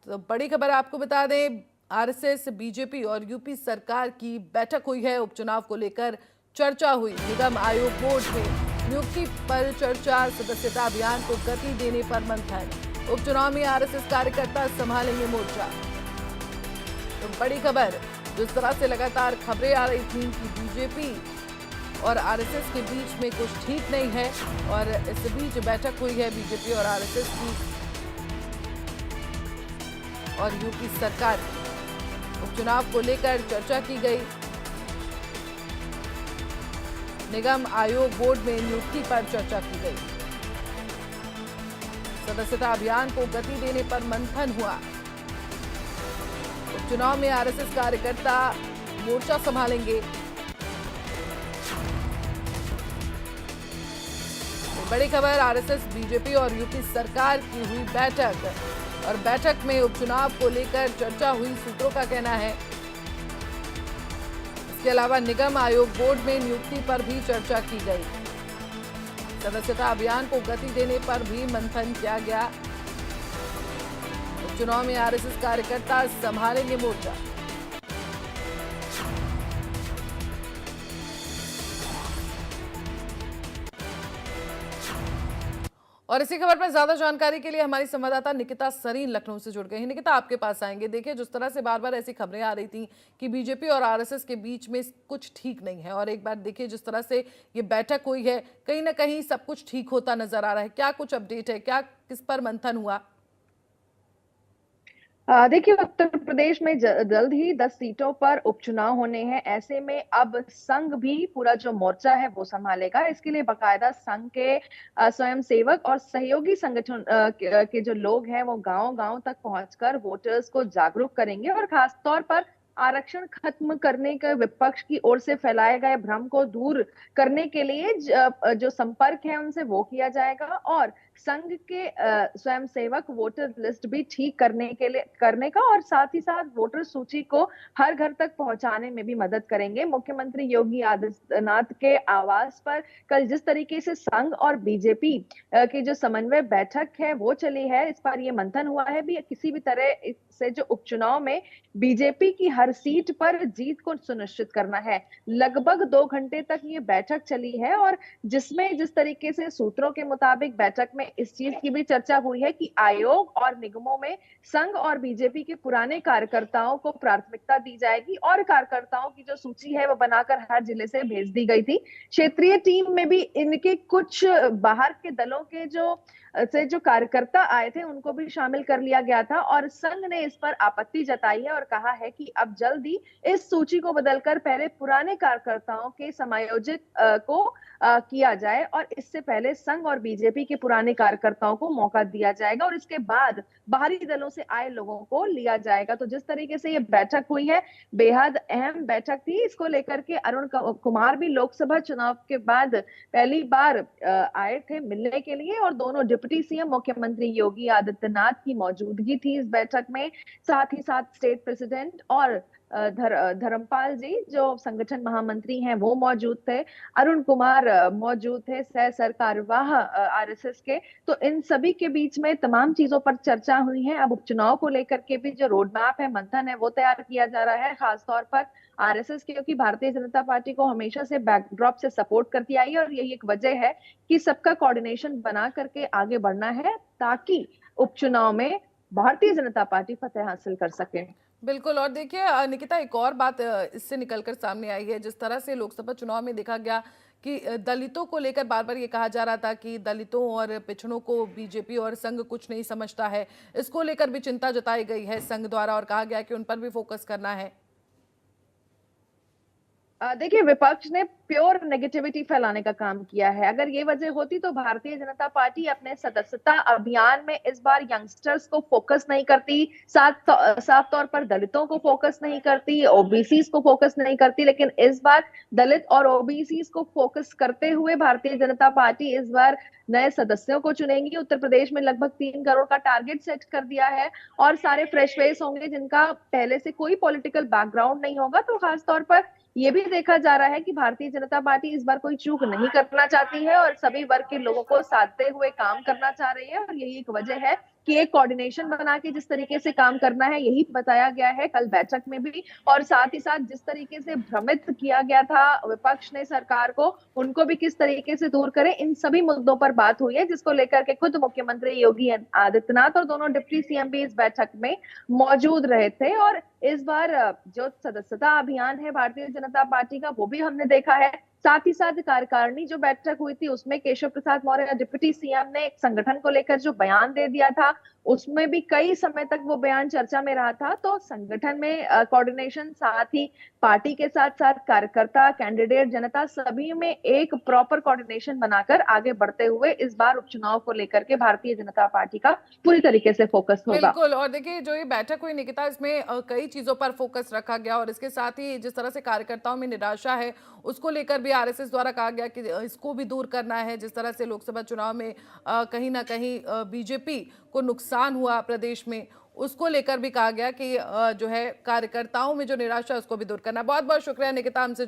तो बड़ी खबर आपको बता दें, आरएसएस, बीजेपी और यूपी सरकार की बैठक हुई है। उपचुनाव को लेकर चर्चा हुई। निगम आयोग बोर्ड में नियुक्ति पर चर्चा, सदस्यता अभियान को गति देने पर मंथन। उपचुनाव में आरएसएस कार्यकर्ता संभालेंगे मोर्चा। तो बड़ी खबर, जिस तरह से लगातार खबरें आ रही थी कि बीजेपी और आरएसएस के बीच में कुछ ठीक नहीं है, और इस बीच बैठक हुई है बीजेपी और आरएसएस की और यूपी सरकार की। उपचुनाव को लेकर चर्चा की गई। निगम आयोग बोर्ड में नियुक्ति पर चर्चा की गई। सदस्यता अभियान को गति देने पर मंथन हुआ। उपचुनाव में आरएसएस कार्यकर्ता मोर्चा संभालेंगे। बड़ी खबर, आरएसएस, बीजेपी और यूपी सरकार की हुई बैठक, और बैठक में उपचुनाव को लेकर चर्चा हुई, सूत्रों का कहना है। इसके अलावा निगम आयोग बोर्ड में नियुक्ति पर भी चर्चा की गई। सदस्यता अभियान को गति देने पर भी मंथन किया गया। उपचुनाव में आरएसएस कार्यकर्ता संभालेंगे मोर्चा। और इसी खबर पर ज्यादा जानकारी के लिए हमारी संवाददाता निकिता सरीन लखनऊ से जुड़ गई हैं। निकिता, आपके पास आएंगे। देखिए, जिस तरह से बार बार ऐसी खबरें आ रही थी कि बीजेपी और आरएसएस के बीच में कुछ ठीक नहीं है, और एक बार देखिए जिस तरह से ये बैठक हुई है, कहीं ना कहीं सब कुछ ठीक होता नजर आ रहा है। क्या कुछ अपडेट है, क्या किस पर मंथन हुआ? देखिए, उत्तर प्रदेश में जल्द ही 10 सीटों पर उपचुनाव होने हैं। ऐसे में अब संघ भी पूरा जो मोर्चा है वो संभालेगा। इसके लिए बकायदा संघ के स्वयं सेवक और सहयोगी संगठन के जो लोग हैं वो गांव गांव तक पहुंचकर वोटर्स को जागरूक करेंगे, और खास तौर पर आरक्षण खत्म करने के विपक्ष की ओर से फैलाए गए भ्रम को दूर करने के लिए जो संपर्क है उनसे वो किया जाएगा, और संघ के स्वयंसेवक वोटर लिस्ट भी ठीक करने का, और साथ ही साथ वोटर सूची को हर घर तक पहुंचाने में भी मदद करेंगे। मुख्यमंत्री योगी आदित्यनाथ के आवास पर कल जिस तरीके से संघ और बीजेपी की जो समन्वय बैठक है वो चली है, इस पर यह मंथन हुआ है भी किसी भी तरह से जो उपचुनाव में बीजेपी की हर सीट पर जीत को सुनिश्चित करना है। लगभग 2 घंटे तक ये बैठक चली है, और जिसमें जिस तरीके से सूत्रों के मुताबिक बैठक में इस चीज की भी चर्चा हुई है कि आयोग और निगमों में संघ और बीजेपी के पुराने कार्यकर्ताओं को प्राथमिकता दी जाएगी, और कार्यकर्ताओं की जो सूची है वो बनाकर हर जिले से भेज दी गई थी। क्षेत्रीय टीम में भी इनके कुछ बाहर के दलों के जो कार्यकर्ता आए थे उनको भी शामिल कर लिया गया था, और संघ ने इस पर आपत्ति जताई है और कहा है कि अब जल्दी इस सूची को बदलकर पहले पुराने कार्यकर्ताओं के समायोजित को किया जाए, और इससे पहले संघ और बीजेपी के पुराने कार्यकर्ताओं को मौका दिया जाएगा, और इसके बाद बाहरी दलों से आए लोगों को लिया जाएगा। तो जिस तरीके से ये बैठक हुई है, बेहद अहम बैठक थी। इसको लेकर के अरुण कुमार भी लोकसभा चुनाव के बाद पहली बार आए थे मिलने के लिए, और दोनों डिप्टी सीएम मुख्यमंत्री योगी आदित्यनाथ की मौजूदगी थी इस बैठक में। साथ ही साथ स्टेट प्रेसिडेंट और धर्मपाल जी जो संगठन महामंत्री हैं वो मौजूद थे। अरुण कुमार मौजूद थे, सह सरकारवाह आरएसएस के। तो इन सभी के बीच में तमाम चीजों पर चर्चा हुई है। अब उपचुनाव को लेकर के भी जो रोड मैप है, मंथन है, वो तैयार किया जा रहा है, खासतौर पर आरएसएस के, क्योंकि भारतीय जनता पार्टी को हमेशा से बैकड्रॉप से सपोर्ट करती आई है, और यही एक वजह है कि सबका कोऑर्डिनेशन बना करके आगे बढ़ना है ताकि उपचुनाव में भारतीय जनता पार्टी फतेह हासिल कर सके। बिल्कुल। और देखिए निकिता, एक और बात इससे निकलकर सामने आई है। जिस तरह से लोकसभा चुनाव में देखा गया कि दलितों को लेकर बार बार ये कहा जा रहा था कि दलितों और पिछड़ों को बीजेपी और संघ कुछ नहीं समझता है, इसको लेकर भी चिंता जताई गई है संघ द्वारा, और कहा गया कि उन पर भी फोकस करना है। देखिए, विपक्ष ने प्योर नेगेटिविटी फैलाने का काम किया है। अगर ये वजह होती तो भारतीय जनता पार्टी अपने सदस्यता अभियान में इस बार यंगस्टर्स को फोकस नहीं करती, साफ तौर पर दलितों को फोकस नहीं करती, ओबीसी को फोकस नहीं करती। लेकिन इस बार दलित और ओबीसी को फोकस करते हुए भारतीय जनता पार्टी इस बार नए सदस्यों को चुनेंगी। उत्तर प्रदेश में लगभग 3 करोड़ का टारगेट सेट कर दिया है, और सारे फ्रेश फेस होंगे जिनका पहले से कोई पॉलिटिकल बैकग्राउंड नहीं होगा। तो खासतौर पर ये भी देखा जा रहा है कि भारतीय जनता पार्टी इस बार कोई चूक नहीं करना चाहती है, और सभी वर्ग के लोगों को साधते हुए काम करना चाह रही है, और यही एक वजह है कि एक कोऑर्डिनेशन बना के जिस तरीके से काम करना है, यही बताया गया है कल बैठक में भी। और साथ ही साथ जिस तरीके से भ्रमित किया गया था विपक्ष ने सरकार को, उनको भी किस तरीके से दूर करें, इन सभी मुद्दों पर बात हुई है, जिसको लेकर के खुद मुख्यमंत्री योगी आदित्यनाथ और दोनों डिप्टी सीएम भी इस बैठक में मौजूद रहे थे। और इस बार जो सदस्यता अभियान है भारतीय जनता पार्टी का, वो भी हमने देखा है। साथ ही साथ कार्यकारिणी जो बैठक हुई थी, उसमें केशव प्रसाद मौर्य डिप्टी सीएम ने एक संगठन को लेकर जो बयान दे दिया था, उसमें भी कई समय तक वो बयान चर्चा में रहा था। तो संगठन में कोऑर्डिनेशन, साथ ही पार्टी के साथ साथ कार्यकर्ता, कैंडिडेट, जनता, सभी में एक प्रॉपर कोऑर्डिनेशन बनाकर आगे बढ़ते हुए इस बार उपचुनाव को लेकर के भारतीय जनता पार्टी का पूरी तरीके से फोकस होगा। बिल्कुल। और देखिए, जो ये बैठक हुई निकिता, इसमें कई चीजों पर फोकस रखा गया और इसके साथ ही जिस तरह से कार्यकर्ताओं में निराशा है, उसको लेकर भी आरएसएस द्वारा कहा गया कि इसको भी दूर करना है। जिस तरह से लोकसभा चुनाव में कहीं ना कहीं बीजेपी को नुकसान हुआ प्रदेश में, उसको लेकर भी कहा गया कि जो है कार्यकर्ताओं में जो निराशा है उसको भी दूर करना। बहुत बहुत शुक्रिया निकिता, हमसे